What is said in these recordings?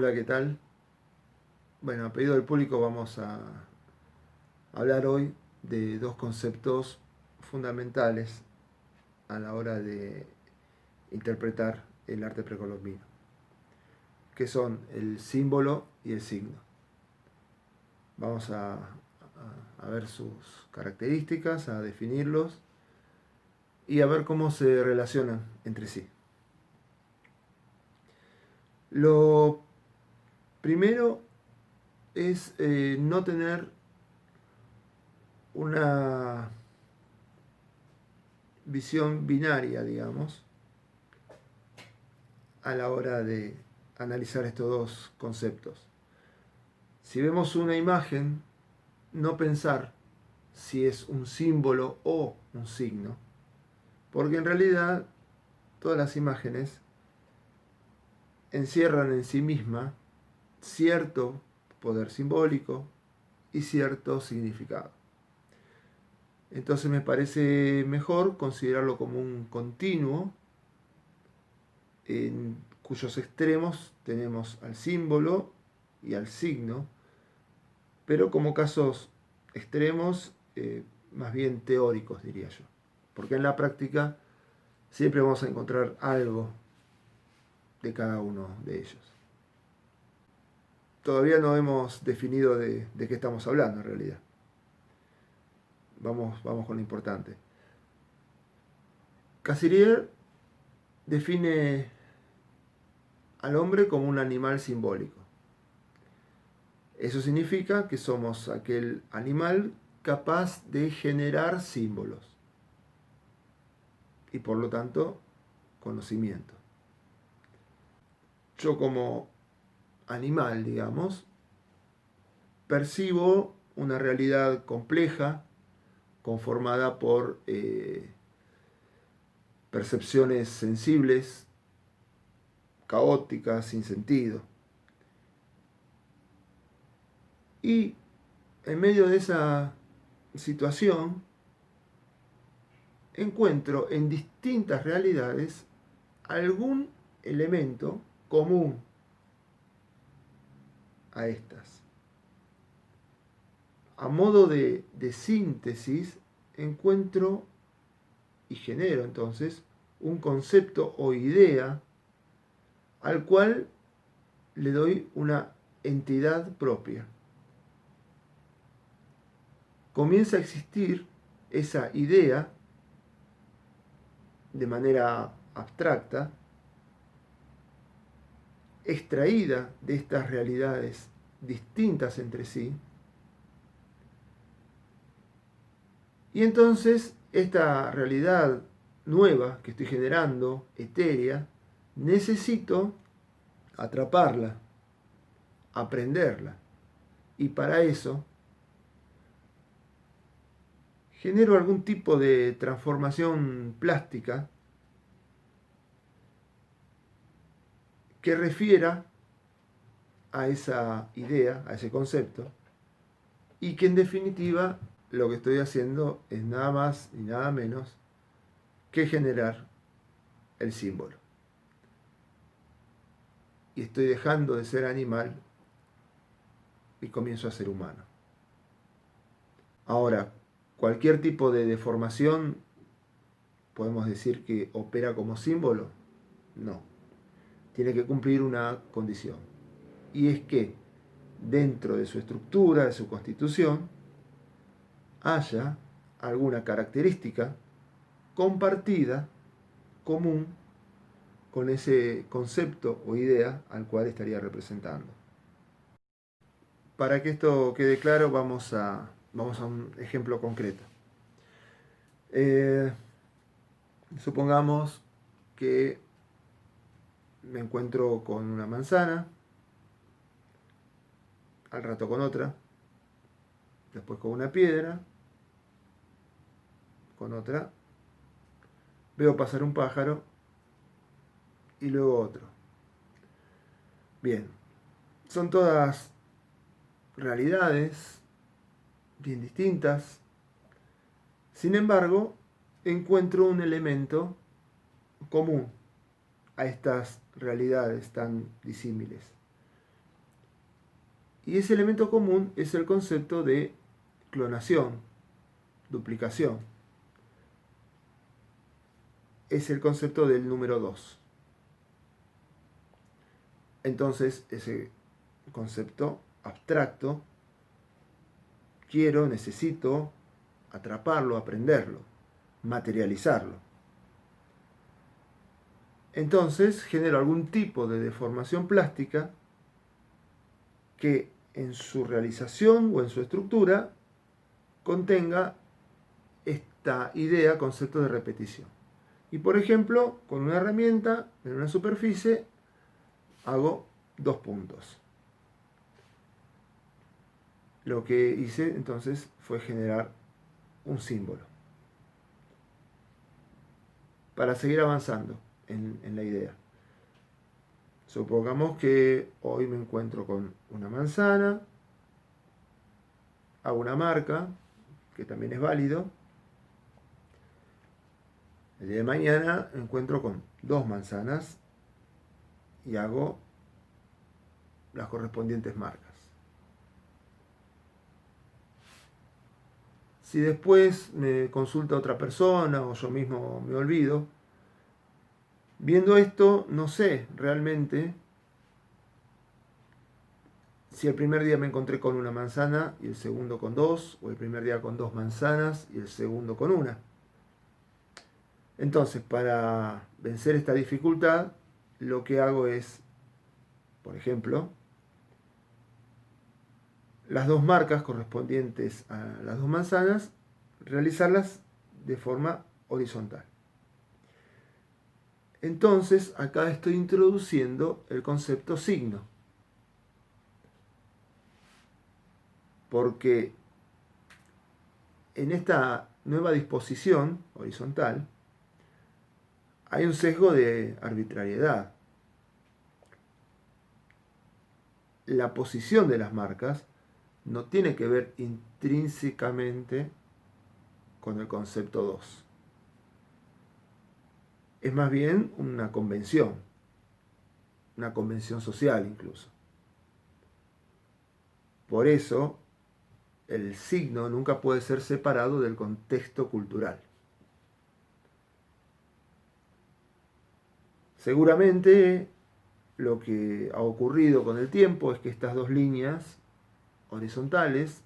Hola, ¿qué tal? Bueno, a pedido del público vamos a hablar hoy de dos conceptos fundamentales a la hora de interpretar el arte precolombino, que son el símbolo y el signo. Vamos a ver sus características, a definirlos y a ver cómo se relacionan entre sí. Lo primero es no tener una visión binaria, digamos, a la hora de analizar estos dos conceptos. Si vemos una imagen, no pensar si es un símbolo o un signo, porque en realidad todas las imágenes encierran en sí misma cierto poder simbólico y cierto significado. Entonces me parece mejor considerarlo como un continuo en cuyos extremos tenemos al símbolo y al signo, pero como casos extremos, más bien teóricos, diría yo. Porque en la práctica siempre vamos a encontrar algo de cada uno de ellos. Todavía no hemos definido de qué estamos hablando en realidad. Vamos con lo importante. Cassirer define al hombre como un animal simbólico. Eso significa que somos aquel animal capaz de generar símbolos y por lo tanto conocimiento. Yo como animal, digamos, percibo una realidad compleja conformada por percepciones sensibles, caóticas, sin sentido. Y en medio de esa situación encuentro en distintas realidades algún elemento común a estas. A modo de síntesis encuentro y genero entonces un concepto o idea al cual le doy una entidad propia. Comienza a existir esa idea de manera abstracta, extraída de estas realidades distintas entre sí, y entonces esta realidad nueva que estoy generando, etérea, necesito atraparla, aprenderla, y para eso genero algún tipo de transformación plástica que refiera a esa idea, a ese concepto, y que en definitiva lo que estoy haciendo es nada más y nada menos que generar el símbolo. Y estoy dejando de ser animal y comienzo a ser humano. Ahora, cualquier tipo de deformación, ¿podemos decir que opera como símbolo? No. Tiene que cumplir una condición. Y es que dentro de su estructura, de su constitución, haya alguna característica compartida, común, con ese concepto o idea al cual estaría representando. Para que esto quede claro, vamos a un ejemplo concreto. Supongamos que me encuentro con una manzana, al rato con otra, después con una piedra, con otra, veo pasar un pájaro y luego otro. Bien, son todas realidades bien distintas. Sin embargo, encuentro un elemento común a estas realidades tan disímiles. Y ese elemento común es el concepto de clonación, duplicación. Es el concepto del número 2. Entonces, ese concepto abstracto, necesito atraparlo, aprenderlo, materializarlo. Entonces, genero algún tipo de deformación plástica que en su realización o en su estructura contenga esta idea, concepto de repetición. Y por ejemplo, con una herramienta, en una superficie, hago 2 puntos. Lo que hice entonces fue generar un símbolo. Para seguir avanzando en la idea. Supongamos que hoy me encuentro con una manzana, hago una marca, que también es válido. El día de mañana me encuentro con 2 manzanas y hago las correspondientes marcas. Si después me consulta otra persona o yo mismo me olvido, viendo esto no sé realmente si el primer día me encontré con una manzana y el segundo con 2, o el primer día con 2 manzanas y el segundo con una. Entonces, para vencer esta dificultad, lo que hago es, por ejemplo, las 2 marcas correspondientes a las 2 manzanas, realizarlas de forma horizontal. Entonces, acá estoy introduciendo el concepto signo. Porque en esta nueva disposición horizontal hay un sesgo de arbitrariedad. La posición de las marcas no tiene que ver intrínsecamente con el concepto 2. Es más bien una convención social incluso. Por eso, el signo nunca puede ser separado del contexto cultural. Seguramente lo que ha ocurrido con el tiempo es que estas 2 líneas horizontales,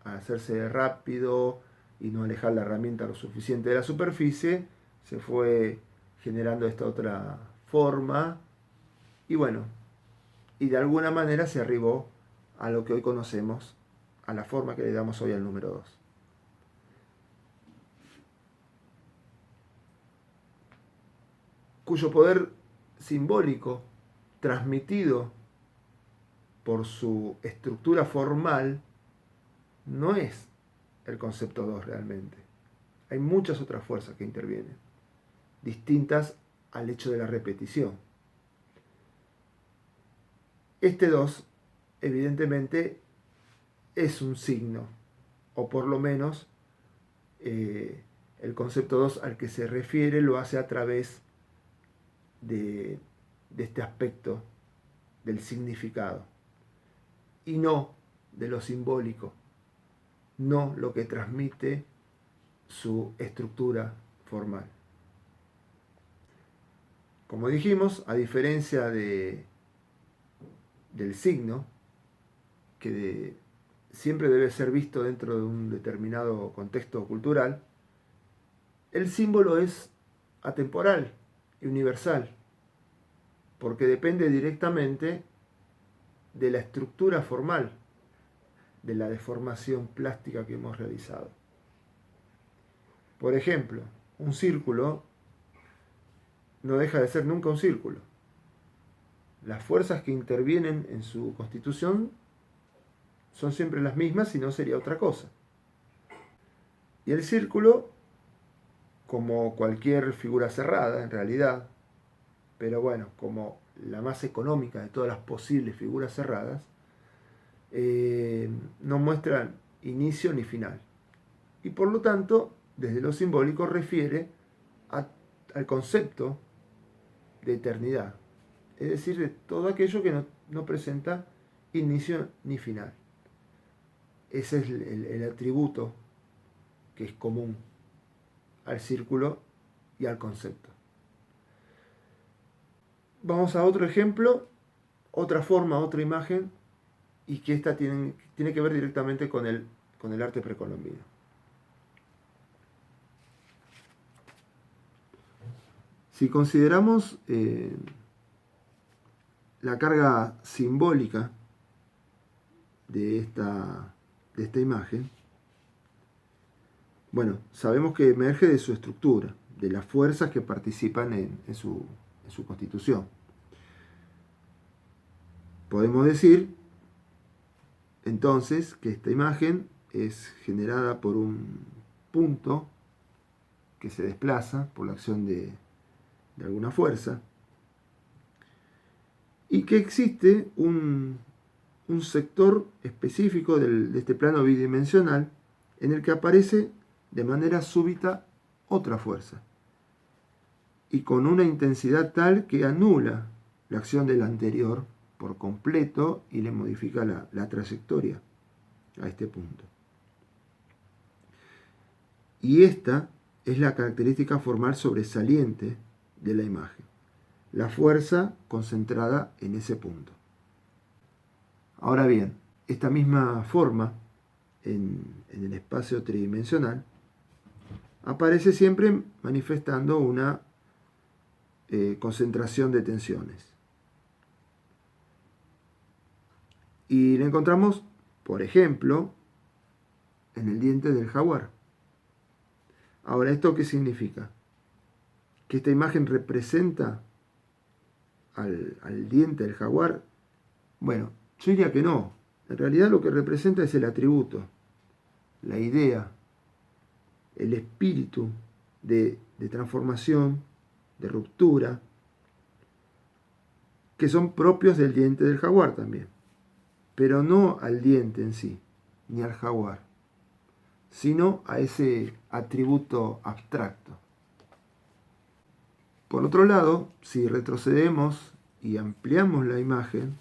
al hacerse rápido y no alejar la herramienta lo suficiente de la superficie, se fue generando esta otra forma y bueno, y de alguna manera se arribó a lo que hoy conocemos, a la forma que le damos hoy al número 2. Cuyo poder simbólico, transmitido por su estructura formal, no es el concepto 2 realmente. Hay muchas otras fuerzas que intervienen, distintas al hecho de la repetición. Este 2, evidentemente, es un signo, o por lo menos el concepto 2 al que se refiere lo hace a través de este aspecto del significado y no de lo simbólico, no lo que transmite su estructura formal. Como dijimos, a diferencia del signo, que siempre debe ser visto dentro de un determinado contexto cultural, el símbolo es atemporal y universal, porque depende directamente de la estructura formal, de la deformación plástica que hemos realizado. Por ejemplo, un círculo no deja de ser nunca un círculo. Las fuerzas que intervienen en su constitución son siempre las mismas, y no sería otra cosa. Y el círculo, como cualquier figura cerrada en realidad, pero bueno, como la más económica de todas las posibles figuras cerradas, no muestran inicio ni final. Y por lo tanto, desde lo simbólico refiere al concepto de eternidad, es decir, de todo aquello que no presenta inicio ni final. Ese es el atributo que es común al círculo y al concepto. Vamos a otro ejemplo, otra forma, otra imagen, y que esta tiene que ver directamente con el arte precolombino. Si consideramos la carga simbólica de esta imagen, bueno, sabemos que emerge de su estructura, de las fuerzas que participan en su constitución. Podemos decir, entonces, que esta imagen es generada por un punto que se desplaza por la acción de alguna fuerza, y que existe un sector específico de este plano bidimensional en el que aparece de manera súbita otra fuerza, y con una intensidad tal que anula la acción del anterior por completo y le modifica la trayectoria a este punto. Y esta es la característica formal sobresaliente de la imagen, la fuerza concentrada en ese punto. Ahora bien, esta misma forma en el espacio tridimensional aparece siempre manifestando una concentración de tensiones. Y la encontramos, por ejemplo, en el diente del jaguar. Ahora, ¿esto qué significa? ¿Que esta imagen representa al diente del jaguar? Bueno, yo diría que no. En realidad lo que representa es el atributo, la idea, el espíritu de transformación, de ruptura, que son propios del diente del jaguar también, pero no al diente en sí, ni al jaguar, sino a ese atributo abstracto. Por otro lado, si retrocedemos y ampliamos la imagen,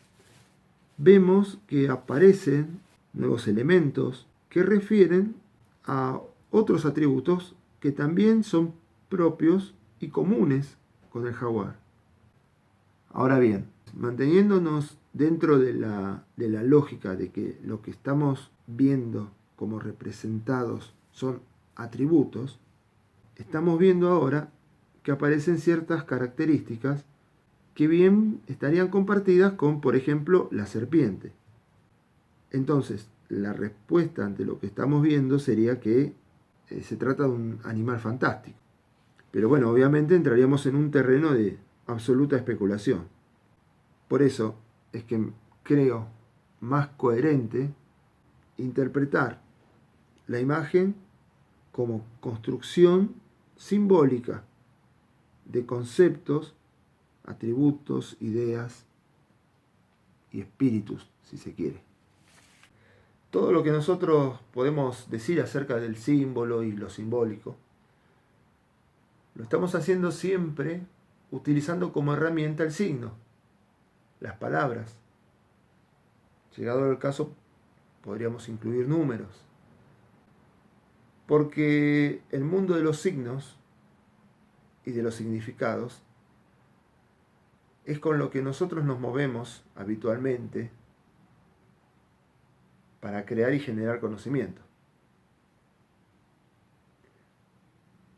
vemos que aparecen nuevos elementos que refieren a otros atributos que también son propios y comunes con el jaguar. Ahora bien, manteniéndonos dentro de la lógica de que lo que estamos viendo como representados son atributos, estamos viendo ahora que aparecen ciertas características que bien estarían compartidas con, por ejemplo, la serpiente. Entonces, la respuesta ante lo que estamos viendo sería que se trata de un animal fantástico. Pero bueno, obviamente entraríamos en un terreno de absoluta especulación. Por eso es que creo más coherente interpretar la imagen como construcción simbólica de conceptos, atributos, ideas y espíritus, si se quiere. Todo lo que nosotros podemos decir acerca del símbolo y lo simbólico, lo estamos haciendo siempre utilizando como herramienta el signo, las palabras. Llegado el caso, podríamos incluir números. Porque el mundo de los signos y de los significados es con lo que nosotros nos movemos habitualmente para crear y generar conocimiento.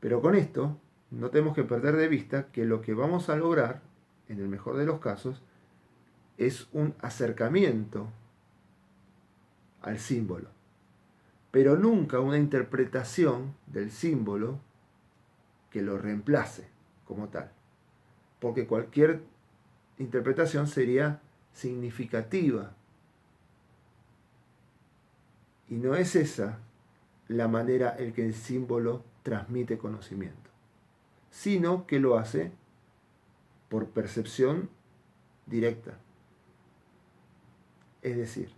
Pero con esto no tenemos que perder de vista que lo que vamos a lograr, en el mejor de los casos, es un acercamiento al símbolo, pero nunca una interpretación del símbolo que lo reemplace como tal, porque cualquier interpretación sería significativa y no es esa la manera en que el símbolo transmite conocimiento, sino que lo hace por percepción directa. Es decir,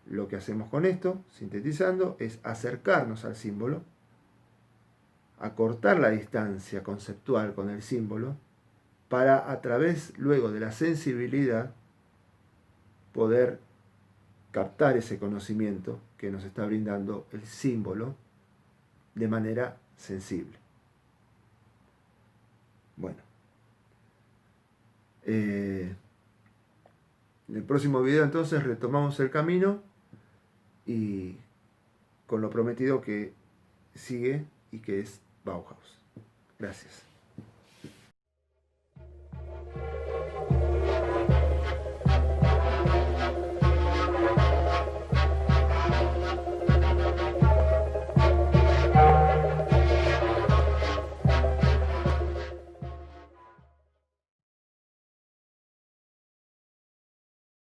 lo que hacemos con esto, sintetizando, es acercarnos al símbolo, acortar la distancia conceptual con el símbolo, para a través luego de la sensibilidad poder captar ese conocimiento que nos está brindando el símbolo de manera sensible. Bueno, en el próximo video entonces retomamos el camino y con lo prometido que sigue y que es Bauhaus. Gracias.